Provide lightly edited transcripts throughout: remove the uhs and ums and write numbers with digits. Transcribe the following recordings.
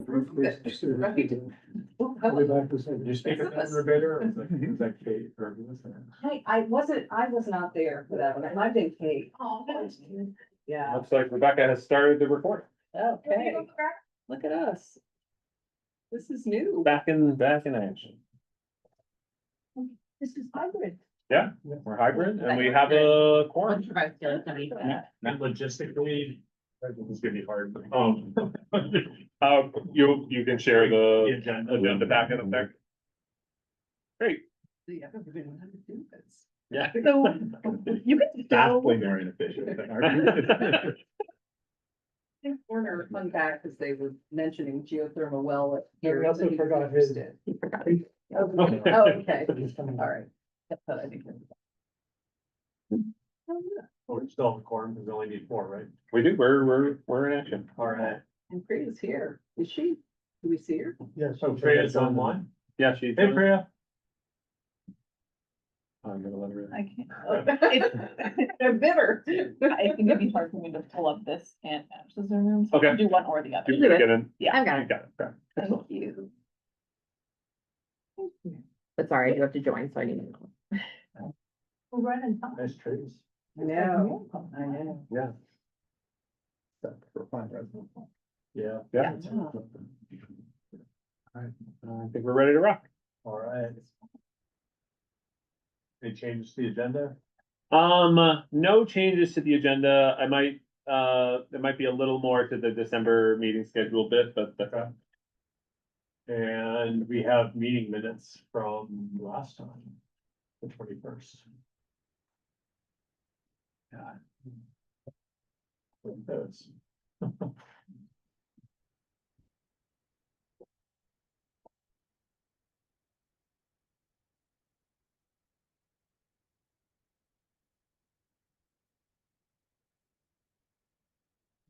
Way back to say, did you speak at the bidder, or was that Kate or who was that? I was not there for that one. It might have been Kate. Oh, Yeah, Looks like Rebecca has started the recording. okay. Look at us. This is new. Back in action. This is hybrid. Yeah, we're hybrid and we have a quorum. Not logistically, this is gonna be hard. You can share The the agenda. agenda packet up there. Great, See, I don't even know how to do this. yeah. So you can still, Vastly more inefficient. I think Warner hung back because they were mentioning geothermal well. Yeah, we also forgot his- He forgot. Oh, okay, all right. That's what I think. We're still in quorum, because we only need 4, right? We do, we're in action. All right. And Priya's here. Is she? Do we see her? Yeah, so Freya's online. Yeah, she. Hey, Freya. I'm gonna let her in. I can't. They're bitter. I think it'd be hard for me to pull up this and match the Zoom room. So I can Okay. do one or the other. You can get in. Yeah. I've got You it, got it. Okay. Thank you. but sorry, you have to join, so I need to know. We're right on time. Nice trees. I know, I know. Yeah. Yeah. Yeah. Yeah. All right, I think we're ready to rock. All right. Any changes to the agenda? No changes to the agenda. I might, there might be a little more to the December meeting schedule bit, but that's. Okay. And we have meeting minutes from last time, the 21st. Yeah. Those.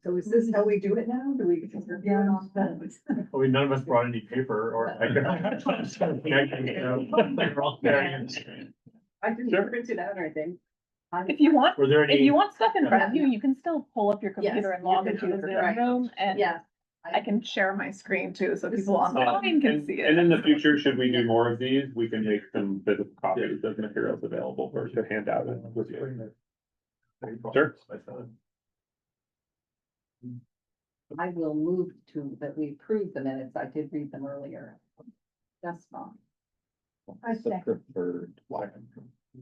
So is this how we do it now? Do we? Yeah. Well, none of us brought any paper or. They were all staring at the screen. I didn't Sure. print it out or anything. If you want, Were there if any? you want stuff in front of you, you can still pull up your Yes, computer and you log can into do the it, Zoom right. room and Yeah. I can share my screen too, so This people on the is- line can And see it. and in the future, should we do more of these, we can make some physical copies of materials available for to hand out. and review. Sure. I will move to that we approve the minutes. I did read them earlier. That's fine. I second. Preferred. All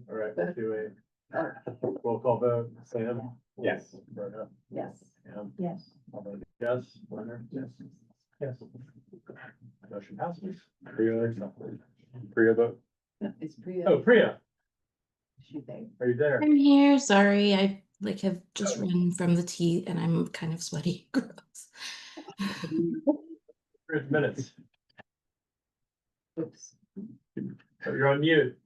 right, do a roll call vote, Sam? Yes. Brenda? Yes. Pam? Yes. I'll vote yes, Leonard? Yes. Yes. Motion passes. Priya vote. Is Priya? Oh, Priya, Is she there? are you there? I'm here. Sorry, I have just run from the tea and I'm kind of sweaty. Gross. Here's minutes. Oops. Oh, you're on mute.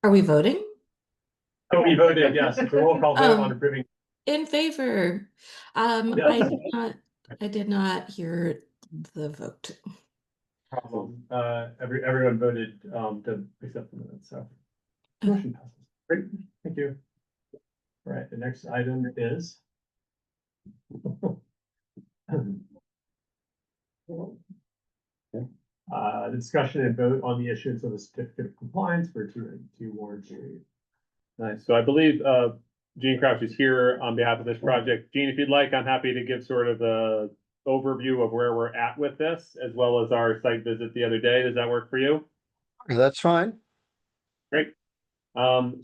Are we voting? Oh, we voted, yes. It's a roll call vote on approving. In favor. Yeah. I did not hear the vote. Problem. Everyone voted, to accept the minutes, so. Motion passes. Great, thank you. All right, the next item is. Discussion and vote on the issuance of a certificate of compliance for 292 Warren Street. Nice. So I believe, Gene Crouch is here on behalf of this project. Gene, if you'd like, I'm happy to give sort of a overview of where we're at with this, as well as our site visit the other day. Does that work for you? That's fine.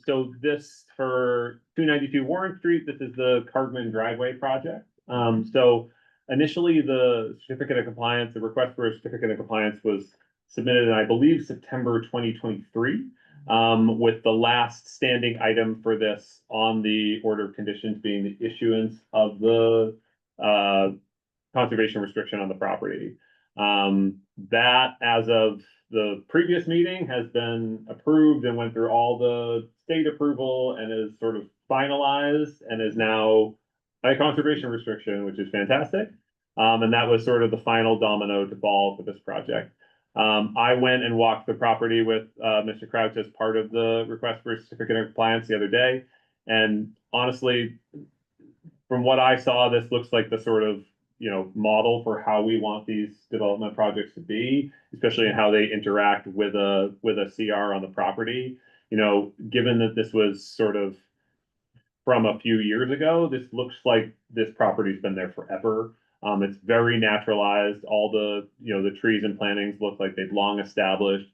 So this for 292 Warren Street, this is the Cardman driveway project. So initially the certificate of compliance, the request for a certificate of compliance was submitted in, I believe, September 2023. With the last standing item for this on the order of conditions being the issuance of the conservation restriction on the property. That, as of the previous meeting, has been approved and went through all the state approval and is sort of finalized and is now a conservation restriction, which is fantastic. And that was sort of the final domino to fall for this project. I went and walked the property with Mr. Crouch as part of the request for a certificate of compliance the other day. And honestly, from what I saw, this looks like the sort of, model for how we want these development projects to be, especially in how they interact with a CR on the property. Given that this was sort of from a few years ago, this looks like this property's been there forever. It's very naturalized. All the trees and plantings look like they've long established.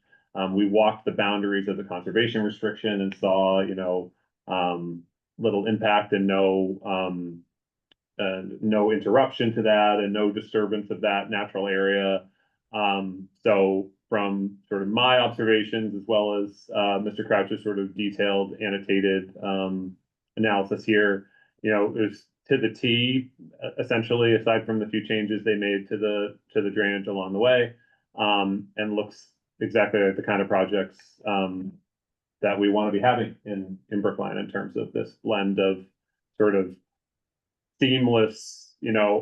We walked the boundaries of the conservation restriction and saw, little impact and no interruption to that and no disturbance of that natural area. So from sort of my observations, as well as Mr. Crouch's sort of detailed, annotated analysis here, it was to the T, essentially, aside from the few changes they made to the drainage along the way, and looks exactly like the kind of projects that we want to be having in Brookline in terms of this blend of sort of seamless,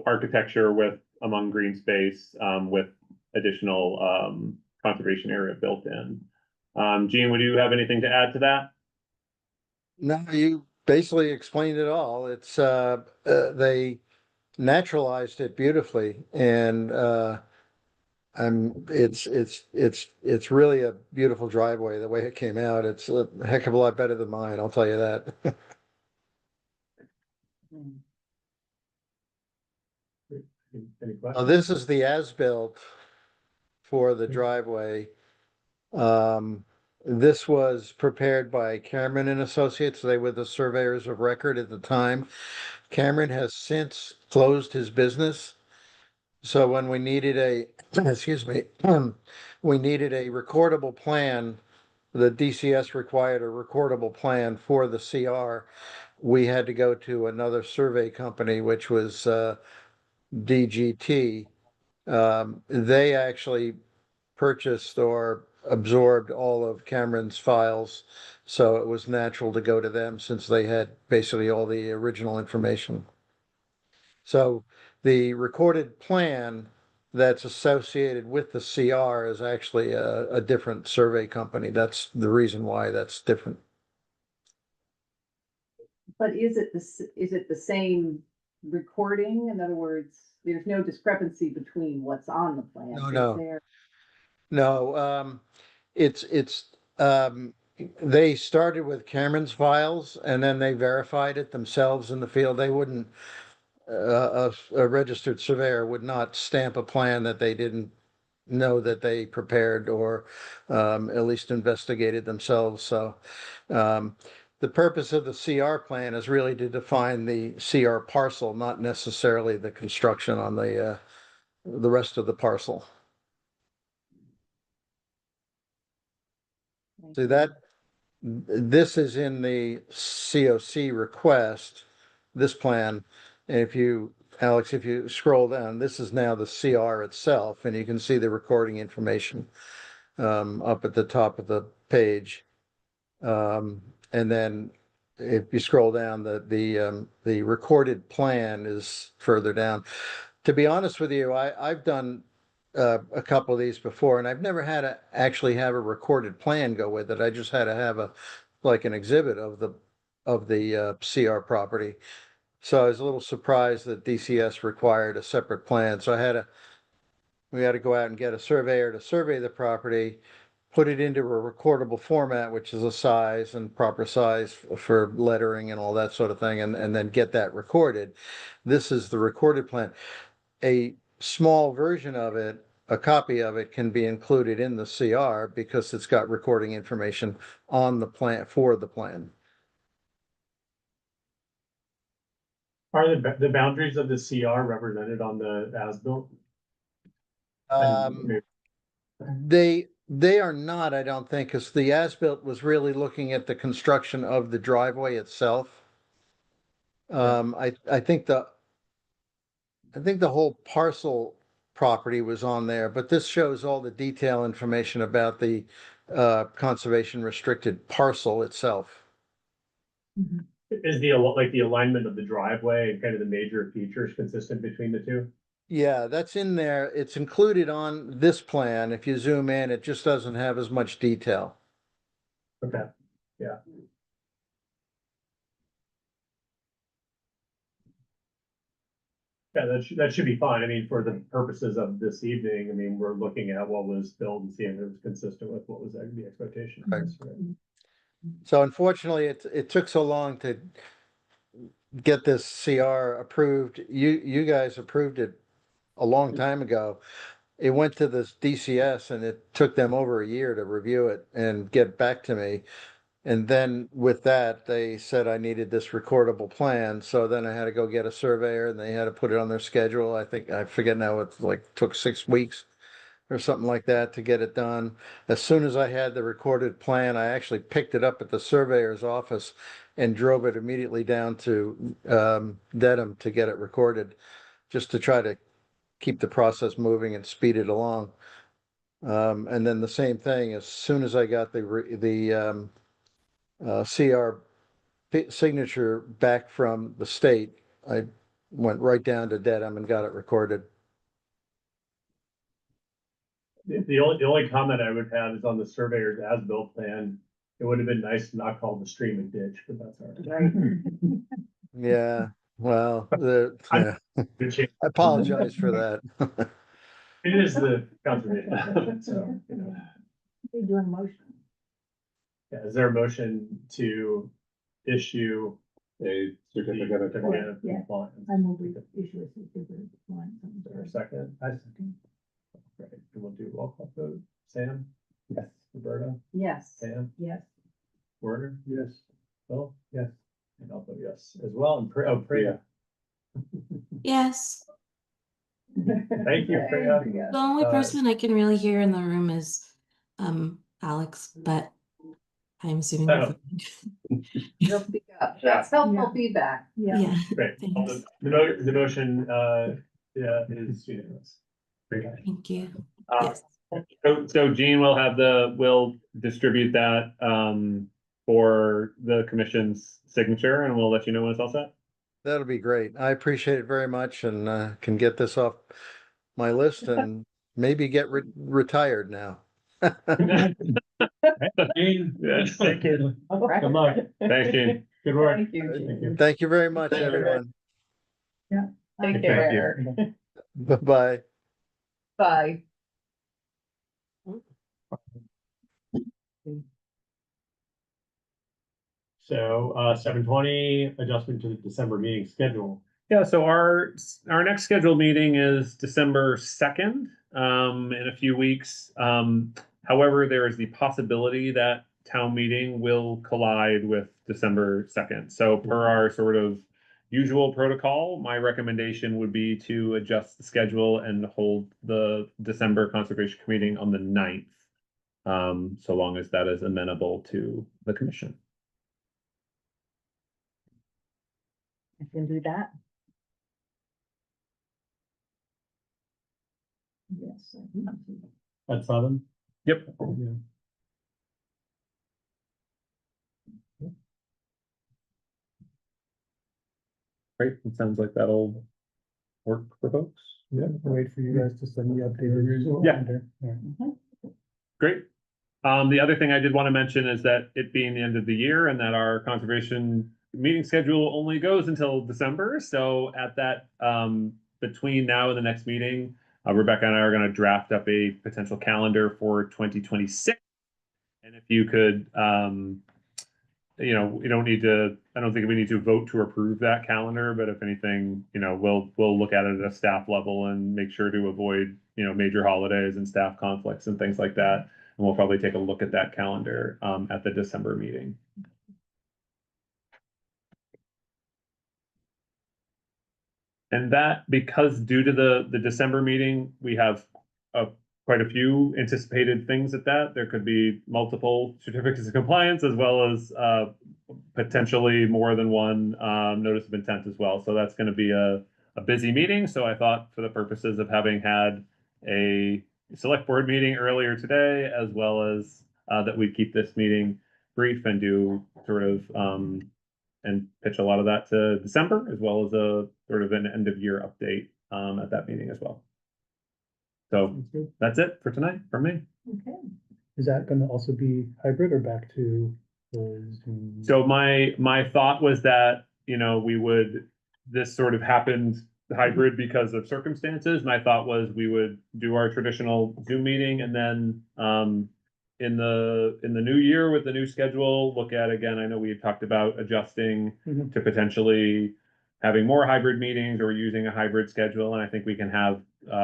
architecture among green space, with additional conservation area built in. Gene, would you have anything to add to that? No, you basically explained it all. It's they naturalized it beautifully, and it's really a beautiful driveway. The way it came out, it's a heck of a lot better than mine, I'll tell you that. Any Now, questions? this is the as-built for the driveway. This was prepared by Cameron and Associates. They were the surveyors of record at the time. Cameron has since closed his business. So when we needed excuse me, we needed a recordable plan, the DCS required a recordable plan for the CR. We had to go to another survey company, which was DGT. They actually purchased or absorbed all of Cameron's files, so it was natural to go to them since they had basically all the original information. So the recorded plan that's associated with the CR is actually a different survey company. That's the reason why that's different. But is it the same recording? In other words, there's no discrepancy between what's on the plan. No, is no. there? No, it's they started with Cameron's files and then they verified it themselves in the field. They wouldn't, a registered surveyor would not stamp a plan that they didn't know that they prepared or at least investigated themselves. So the purpose of the CR plan is really to define the CR parcel, not necessarily the construction on the rest of the parcel. So this is in the COC request, this plan. And if you, Alex, if you scroll down, this is now the CR itself, and you can see the recording information up at the top of the page. And then if you scroll down, the recorded plan is further down. To be honest with you, I've done a couple of these before, and I've never had to actually have a recorded plan go with it. I just had to have an exhibit of the CR property. So I was a little surprised that DCS required a separate plan. So we had to go out and get a surveyor to survey the property, put it into a recordable format, which is a size and proper size for lettering and all that sort of thing, and then get that recorded. This is the recorded plan. A small version of it, a copy of it, can be included in the CR because it's got recording information on the plan for the plan. Are the boundaries of the CR represented on the as-built? They are not, I don't think, because the as-built was really looking at the construction of the driveway itself. I think the whole parcel property was on there, but this shows all the detail information about the conservation restricted parcel itself. Is the alignment of the driveway and kind of the major features consistent between the two? Yeah, that's in there. It's included on this plan. If you zoom in, it just doesn't have as much detail. Okay, yeah. Yeah, that should be fine. I mean, for the purposes of this evening, I mean, we're looking at what was billed and seeing if it was consistent with what was the expectation. Right. Right. So unfortunately, it took so long to get this CR approved. You guys approved it a long time ago. It went to this DCS and it took them over a year to review it and get back to me. And then with that, they said I needed this recordable plan. So then I had to go get a surveyor and they had to put it on their schedule. I think, I forget now, it's like took 6 weeks or something like that to get it done. As soon as I had the recorded plan, I actually picked it up at the surveyor's office and drove it immediately down to Dedham to get it recorded, just to try to keep the process moving and speed it along. And then the same thing, as soon as I got the CR signature back from the state, I went right down to Dedham and got it recorded. The only comment I would have is on the surveyor's as-built plan. It would have been nice to not call the stream a ditch, but that's all right. Yeah, well, yeah, Good change. I apologize for that. It is the conservation, so, you know. They do a motion. Yeah, is there a motion to issue A certificate of certificate of Yeah. compliance? I move we issue a certificate of compliance. Is there a second? I second. Right, and we'll do roll call vote. Sam? Yes. Roberta? Yes. Sam? Yes. Werner? Yes. Bill? Yes. And I'll vote yes as well, and Priya. Yes, Thank you, Priya. the only Uh, person I can really hear in the room is Alex, but I'm assuming. we're Oh. fine. You'll speak up. That's helpful feedback. Yeah, Great. thanks. The motion, yeah, is unanimous. Great. Thank you. Uh, Yes. So Jean will distribute that, for the commission's signature and we'll let you know when it's all set. That'll be great. I appreciate it very much and can get this off my list and maybe get retired now. Yes. Thank you. All right. Good luck. Thanks, Jean. Good work. Thank you, Jean. Thank you very much, Thank you. everyone. Take Thank care. Bye-bye. Bye. So, 7:20, adjustment to the December meeting schedule. Yeah, so our next scheduled meeting is December 2nd, in a few weeks. However, there is the possibility that town meeting will collide with December 2nd. So per our sort of usual protocol, my recommendation would be to adjust the schedule and hold the December Conservation Committee on the 9th. So long as that is amenable to the commission. I can do that. Yes. I can do that. At 7? Yep. Yeah. Great, it sounds like that'll work for folks. Yeah, I'll wait for you guys to send the updated. Yeah. Great. The other thing I did want to mention is that it being the end of the year and that our conservation meeting schedule only goes until December. So at that, between now and the next meeting, Rebecca and I are going to draft up a potential calendar for 2026. And if you could, you know, we don't need to, I don't think we need to vote to approve that calendar, but if anything, you know, we'll look at it at a staff level and make sure to avoid, you know, major holidays and staff conflicts and things like that. And we'll probably take a look at that calendar, at the December meeting. And that, because due to the December meeting, we have quite a few anticipated things at that. There could be multiple certificates of compliance as well as potentially more than one notice of intent as well. So that's going to be a busy meeting. So I thought for the purposes of having had a select board meeting earlier today, as well as that we'd keep this meeting brief and do sort of and pitch a lot of that to December, as well as a sort of an end of year update at that meeting as well. So that's it for tonight from me. Okay. Is that gonna also be hybrid or back to the Zoom? So my thought was that, you know, this sort of happened hybrid because of circumstances. My thought was we would do our traditional Zoom meeting and then, in the new year with the new schedule, look at again, I know we had talked about adjusting Mhm. to potentially having more hybrid meetings or using a hybrid schedule. And I think we can have,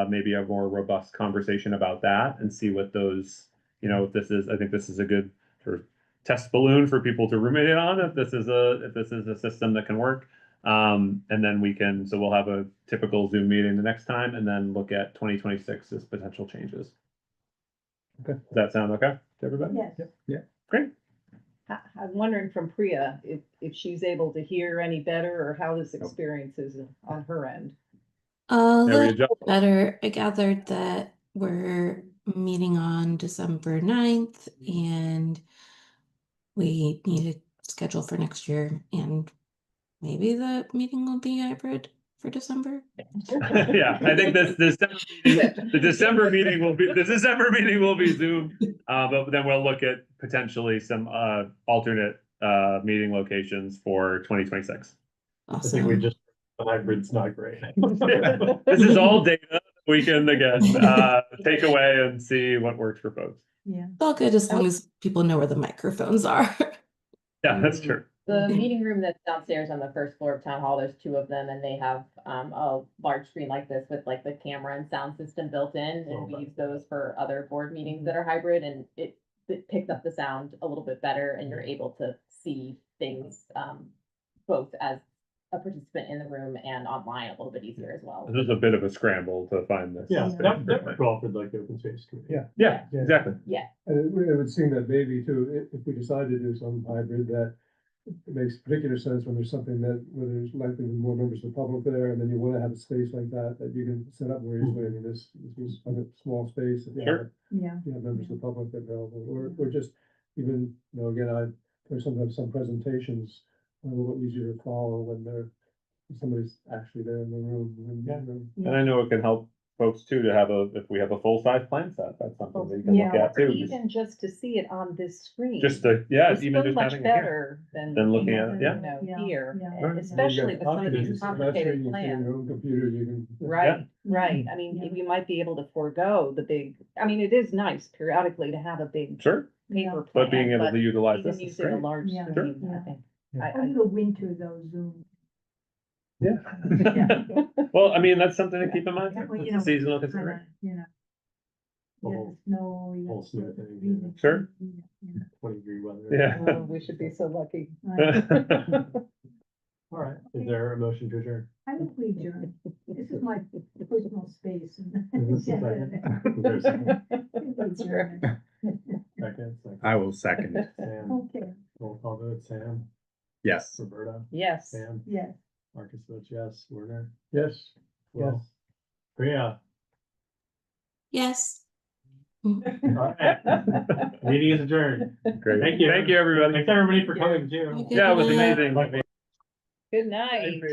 maybe a more robust conversation about that and see what those, if this is, I think this is a good sort of test balloon for people to ruminate on, if this is a system that can work. And then so we'll have a typical Zoom meeting the next time and then look at 2026 as potential changes. Okay, does that sound okay to everybody? Yes. Yeah. Great. I'm wondering from Priya, if she's able to hear any better or how this experience is on her end. A Yeah, we little adjust. better. I gathered that we're meeting on December 9th and we need to schedule for next year, and maybe the meeting will be hybrid for December. Yeah, I think the December meeting will be Zoom. But then we'll look at potentially some alternate meeting locations for 2026. I think we Awesome. just, the hybrid's not great. This is all data we can again take away and see what works for folks. Yeah. It's all good as long as people know where the microphones are. Yeah, that's true. The meeting room that's downstairs on the first floor of town hall, there's two of them, and they have a large screen like this with like the camera and sound system built in, and we Okay. use those for other board meetings that are hybrid, and it picks up the sound a little bit better, and you're able to see things both as a participant in the room and online a little bit easier as well. This is a bit of a scramble to find this. Yeah, that worked well for like the open space committee. Yeah. Yeah, exactly. And it would seem that maybe too, if we decide to do some hybrid, that it makes particular sense when there's something where there's likely to be more members of the public there, and then you wanna have a space like that you can set up more easily. I mean, this is a small space. If you have, Sure. Yeah. you have members of the public available, or just even, again, there's sometimes some presentations are a little easier to follow when somebody's actually there in the room. And I know it can help folks too to have if we have a full-size plan set, that's something that you can look at Or too. even just to see it on this screen. Just It's even so just much having it here. better than. Than looking at it, yeah. Here, Right. especially with some of these complicated plans. Your own computer, you can. Right, right. I mean, you might be able to forego the big, I mean, it is nice periodically to have a big Sure, paper plan. but being able to utilize Even this is using a great. large Yeah. screen, Sure. I think. Yeah. I- the winter though, Zoom. Yeah. Well, I mean, that's something to keep in mind. Yeah, well, It's you a know, seasonal consideration. Whole- Snow. you whole know, snow thing, freezing. Sure. Yeah. 20-degree weather. Yeah. Oh, we should be so lucky. All right, is there a motion to adjourn? I would we adjourn. This is my personal space. Is this a second? Is there a second? That's right. Second, I will second it. Sam, Okay, roll call vote, Sam, Yes. Roberta, Yes. Sam, yes. Marcus votes yes, Werner, Yes. Will, Priya. Yes. All right, meeting is adjourned. Great. Thank you. Thank you, everybody. Thanks everybody for coming too. Okay, Yeah, it was good night. amazing. Good night.